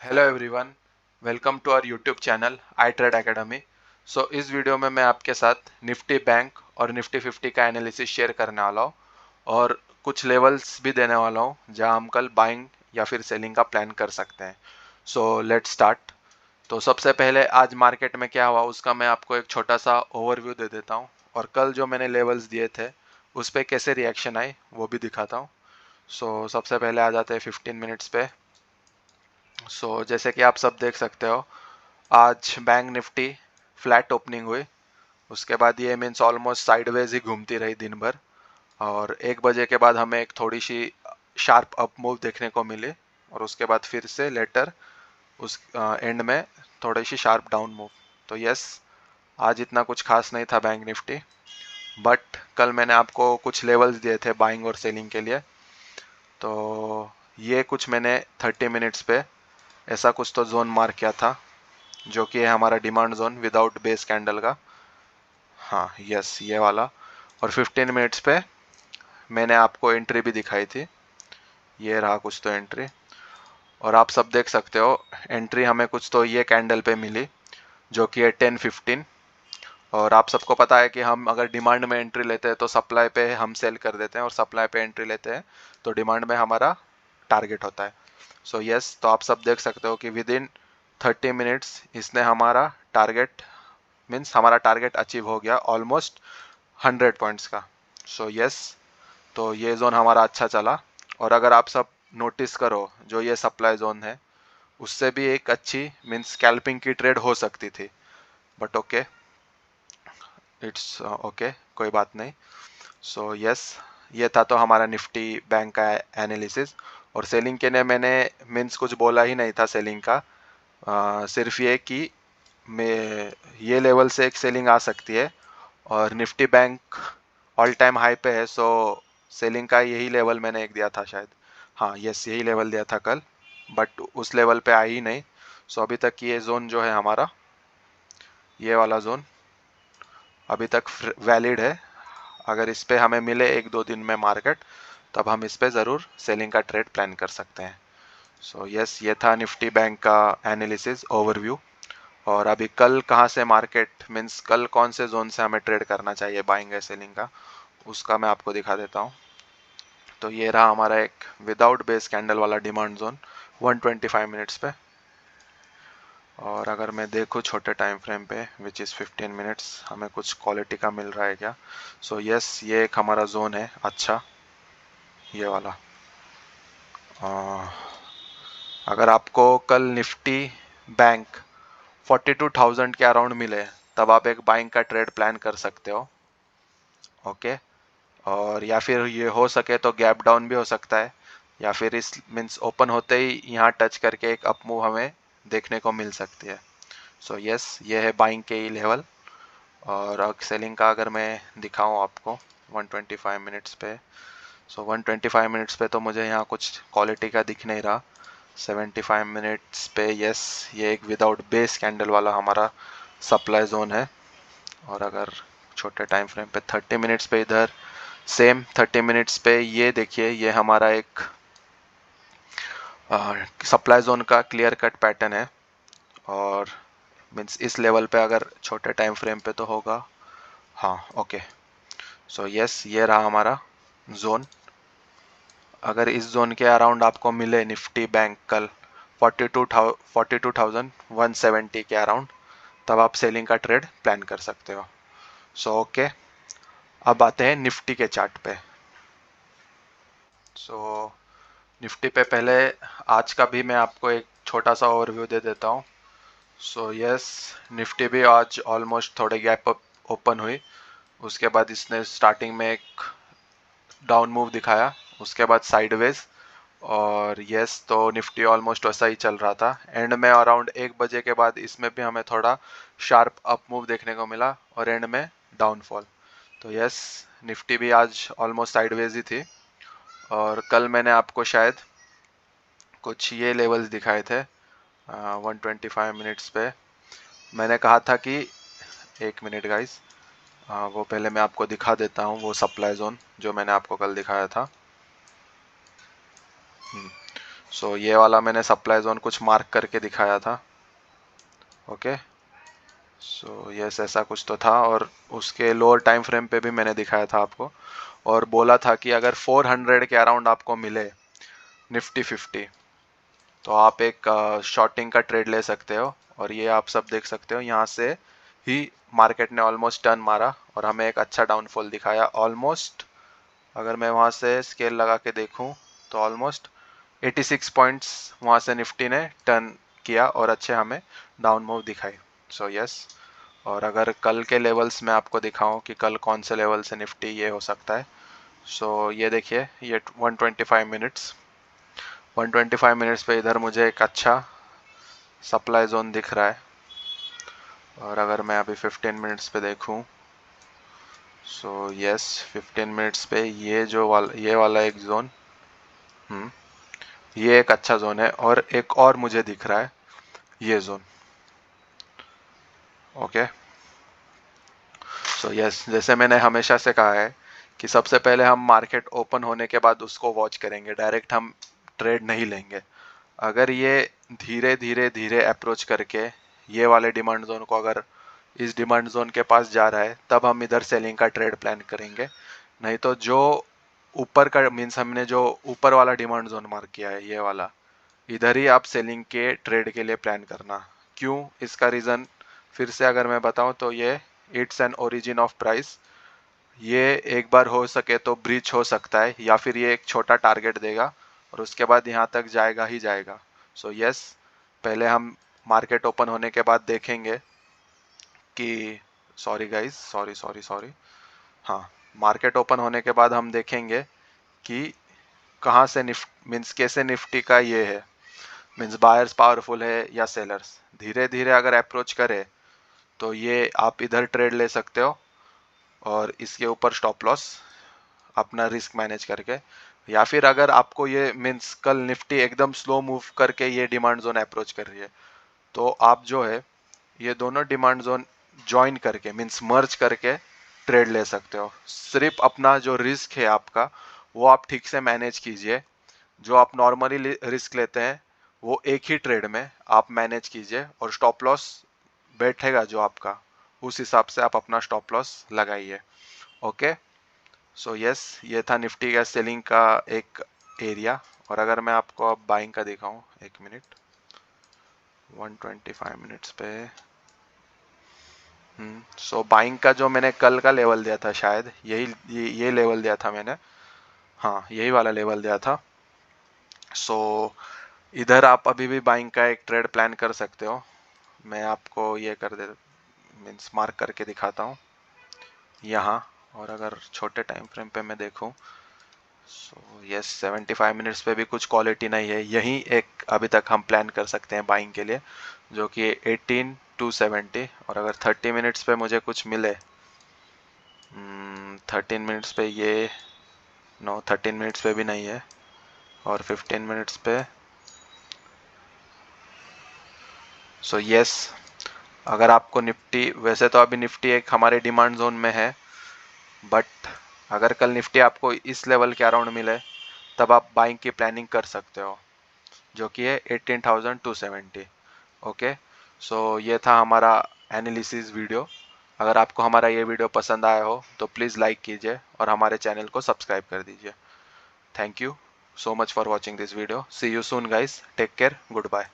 Hello everyone, welcome to our YouTube channel I trade academy. इस वीडियो में मैं आपके साथ निफ्टी बैंक और निफ्टी 50 का एनालिसिस शेयर करने वाला हूँ और कुछ लेवल्स भी देने वाला हूँ जहाँ हम कल बाइंग या फिर सेलिंग का प्लान कर सकते हैं। Let's start. तो सबसे पहले आज मार्केट में क्या हुआ उसका मैं आपको एक छोटा सा ओवरव्यू दे देता हूँ और कल जो मैंने लेवल्स दिए थे उस पर कैसे रिएक्शन आई वो भी दिखाता हूँ। सबसे पहले आ जाते हैं 15 मिनट्स पे। जैसे कि आप सब देख सकते हो, आज बैंक निफ्टी फ्लैट ओपनिंग हुई। उसके बाद ये मीन्स ऑलमोस्ट साइडवेज ही घूमती रही दिन भर और 1 बजे के बाद हमें एक थोड़ी सी शार्प अप मूव देखने को मिली और उसके बाद फिर से लेटर उस एंड में थोड़ी सी शार्प डाउन मूव। तो यस, आज इतना कुछ खास नहीं था बैंक निफ्टी, बट कल मैंने आपको कुछ लेवल्स दिए थे बाइंग और सेलिंग के लिए। तो ये कुछ मैंने 30 मिनट्स पे ऐसा कुछ तो जोन मार्क किया था जो कि है हमारा demand zone without base candle का। हाँ यस, ये वाला। और 15 मिनट्स पे मैंने आपको एंट्री भी दिखाई थी, ये रहा कुछ तो एंट्री। और आप सब देख सकते हो एंट्री हमें कुछ तो ये कैंडल पे मिली जो कि है 10-15। और आप सबको पता है कि हम अगर डिमांड में एंट्री लेते हैं तो सप्लाई पे हम सेल कर देते हैं और सप्लाई पे एंट्री लेते हैं तो डिमांड में हमारा टारगेट होता है। यस, तो आप सब देख सकते हो कि विद इन 30 मिनट्स इसने हमारा टारगेट मीन्स हमारा टारगेट अचीव हो गया ऑलमोस्ट 100 पॉइंट्स का। यस, तो ये जोन हमारा अच्छा चला। और अगर आप सब नोटिस करो जो ये सप्लाई जोन है उससे भी एक अच्छी मीन्स स्कैल्पिंग की ट्रेड हो सकती थी, बट ओके, इट्स ओके, कोई बात नहीं। यस, ये था तो हमारा निफ्टी बैंक का एनालिसिस। और सेलिंग के लिए मैंने मीन्स कुछ बोला ही नहीं था सेलिंग का। सिर्फ ये कि में ये लेवल से एक सेलिंग आ सकती है और Nifty bank all time high पे है। सेलिंग का यही लेवल मैंने एक दिया था शायद। हाँ यस, यही लेवल दिया था कल, बट उस लेवल पे आई ही नहीं। अभी तक ये जोन जो है हमारा, ये वाला जोन अभी तक वैलिड है। अगर इस पे हमें मिले 1-2 दिन में मार्केट, तब हम इस पे ज़रूर सेलिंग का ट्रेड प्लान कर सकते हैं। यस, ये था निफ्टी बैंक का एनालिसिस ओवरव्यू। और अभी कल कहाँ से मार्केट मीन्स कल कौन से जोन से हमें ट्रेड करना चाहिए बाइंग या सेलिंग का, उसका मैं आपको दिखा देता हूँ। तो ये रहा हमारा एक विदाउट बेस कैंडल वाला डिमांड जोन 125 मिनट्स पे। और अगर मैं देखूँ छोटे टाइम फ्रेम पे विच इज़ 15 मिनट्स, हमें कुछ क्वालिटी का मिल रहा है क्या। यस, ये एक हमारा जोन है अच्छा, ये वाला। अगर आपको कल निफ्टी बैंक 42,000 के अराउंड मिले तब आप एक बाइंग का ट्रेड प्लान कर सकते हो। ओके, और या फिर ये हो सके तो गैप डाउन भी हो सकता है, या फिर इस मीन्स ओपन होते ही यहाँ टच करके एक अप मूव हमें देखने को मिल सकती है। यस, ये है बाइंग के ही लेवल। और सेलिंग का अगर मैं दिखाऊं आपको 125 मिनट्स पे, 125 मिनट्स पे तो मुझे यहाँ कुछ क्वालिटी का दिख नहीं रहा। 75 मिनट्स पे यस, ये एक विदाउट बेस कैंडल वाला हमारा सप्लाई जोन है। और अगर छोटे टाइम फ्रेम पे 30 मिनट्स पे इधर सेम 30 मिनट्स पे ये देखिए, ये हमारा एक सप्लाई जोन का क्लियर कट पैटर्न है। और मीन्स इस लेवल पे अगर छोटे टाइम फ्रेम पे तो होगा। हाँ ओके, यस, ये रहा हमारा जोन। अगर इस जोन के अराउंड आपको मिले निफ्टी बैंक कल 42,170 के अराउंड, तब आप सेलिंग का ट्रेड प्लान कर सकते हो। ओके, अब आते हैं निफ्टी के चार्ट पे। निफ्टी पे पहले आज का भी मैं आपको एक छोटा सा ओवरव्यू दे देता हूँ। यस, निफ्टी भी आज ऑलमोस्ट थोड़े गैप अप ओपन हुई। उसके बाद इसने स्टार्टिंग में एक डाउन मूव दिखाया, उसके बाद साइडवेज। और यस, तो निफ्टी ऑलमोस्ट वैसा ही चल रहा था। एंड में अराउंड 1 बजे के बाद इसमें भी हमें थोड़ा शार्प अप मूव देखने को मिला और एंड में डाउनफॉल। तो यस, निफ्टी भी आज ऑलमोस्ट साइडवेज ही थी। और कल मैंने आपको शायद कुछ ये लेवल्स दिखाए थे 125 मिनट्स पे। मैंने कहा था कि 1 मिनट गाइस, वो पहले मैं आपको दिखा देता हूँ वो सप्लाई जोन जो मैंने आपको कल दिखाया था। सो ये वाला मैंने सप्लाई जोन कुछ मार्क करके दिखाया था। ओके, सो यस ऐसा कुछ तो था, और उसके लोअर टाइम फ्रेम पे भी मैंने दिखाया था आपको, और बोला था कि अगर 400 के अराउंड आपको मिले निफ्टी 50, तो आप एक शॉर्टिंग का ट्रेड ले सकते हो। और ये आप सब देख सकते हो, यहाँ से ही मार्केट ने ऑलमोस्ट टर्न मारा और हमें एक अच्छा डाउनफॉल दिखाया ऑलमोस्ट। अगर मैं वहाँ से स्केल लगा के देखूँ तो ऑलमोस्ट 86 पॉइंट्स वहाँ से निफ्टी ने टर्न किया और अच्छे हमें डाउन मूव दिखाई। सो यस, और अगर कल के लेवल्स में आपको दिखाऊं कि कल कौन से लेवल से निफ्टी ये हो सकता है, सो ये देखिए, ये 125 मिनट्स, 125 मिनट्स पे इधर मुझे एक अच्छा सप्लाई जोन दिख रहा है। और अगर मैं अभी 15 मिनट्स पे देखूं, सो यस 15 मिनट्स पे ये वाला एक जोन, ये एक अच्छा जोन है, और एक और मुझे दिख रहा है ये जोन। ओके, सो यस, जैसे मैंने हमेशा से कहा है कि सबसे पहले हम मार्केट ओपन होने के बाद उसको वॉच करेंगे, डायरेक्ट हम ट्रेड नहीं लेंगे। अगर ये धीरे धीरे धीरे अप्रोच करके ये वाले डिमांड जोन को अगर इस डिमांड जोन के पास जा रहा है, तब हम इधर सेलिंग का ट्रेड प्लान करेंगे। नहीं तो जो ऊपर का मीन्स हमने जो ऊपर वाला डिमांड जोन मार्क किया है ये वाला, इधर ही आप सेलिंग के ट्रेड के लिए प्लान करना। क्यों, इसका रीज़न फिर से अगर मैं बताऊं तो ये it's an origin of price. ये एक बार हो सके तो ब्रीच हो सकता है, या फिर ये एक छोटा टारगेट देगा और उसके बाद यहाँ तक जाएगा ही जाएगा। सो यस, पहले हम मार्केट ओपन होने के बाद देखेंगे कि, sorry guys, sorry sorry sorry, हाँ, मार्केट ओपन होने के बाद हम देखेंगे कि कहाँ से मीन्स कैसे निफ्टी का ये है, मीन्स बायर्स पावरफुल है या सेलर्स। धीरे धीरे अगर अप्रोच करे तो ये आप इधर ट्रेड ले सकते हो, और इसके ऊपर स्टॉप लॉस अपना रिस्क मैनेज करके। या फिर अगर आपको ये मीन्स कल निफ्टी एकदम स्लो मूव करके ये डिमांड जोन अप्रोच कर रही है, तो आप जो है ये दोनों डिमांड जोन ज्वाइन करके मीन्स मर्ज करके ट्रेड ले सकते हो। सिर्फ अपना जो रिस्क है आपका वो आप ठीक से मैनेज कीजिए। जो आप नॉर्मली रिस्क लेते हैं वो एक ही ट्रेड में आप मैनेज कीजिए, और स्टॉप लॉस बैठेगा जो आपका, उस हिसाब से आप अपना स्टॉप लॉस लगाइए। ओके, सो यस, ये था निफ्टी का सेलिंग का एक एरिया। और अगर मैं आपको अब बाइंग का दिखाऊं, एक मिनट, 125 मिनट्स पे, सो बाइंग का जो मैंने कल का लेवल दिया था, शायद ये लेवल दिया था मैंने, हाँ यही वाला लेवल दिया था। सो इधर आप अभी भी बाइंग का एक ट्रेड प्लान कर सकते हो। मैं आपको ये कर दे मीन्स मार्क करके दिखाता हूँ यहाँ। और अगर छोटे टाइम फ्रेम पे मैं देखूँ, सो यस 75 मिनट्स पे भी कुछ क्वालिटी नहीं है, यही एक अभी तक हम प्लान कर सकते हैं बाइंग के लिए, जो कि 18 to 70। और अगर 30 मिनट्स पे मुझे कुछ मिले, 13 मिनट्स पे ये, नो 13 मिनट्स पे भी नहीं है, और 15 मिनट्स पे, सो यस, अगर आपको निफ्टी, वैसे तो अभी निफ्टी एक हमारे डिमांड जोन में है, बट अगर कल निफ्टी आपको इस लेवल के अराउंड मिले, तब आप बाइंग की प्लानिंग कर सकते हो, जो कि है 18,270। ओके, सो ये था हमारा एनालिसिस वीडियो। अगर आपको हमारा ये वीडियो पसंद आया हो तो प्लीज़ लाइक कीजिए और हमारे चैनल को सब्सक्राइब कर दीजिए। Thank you so much for watching this video. See you soon guys. Take care. Goodbye.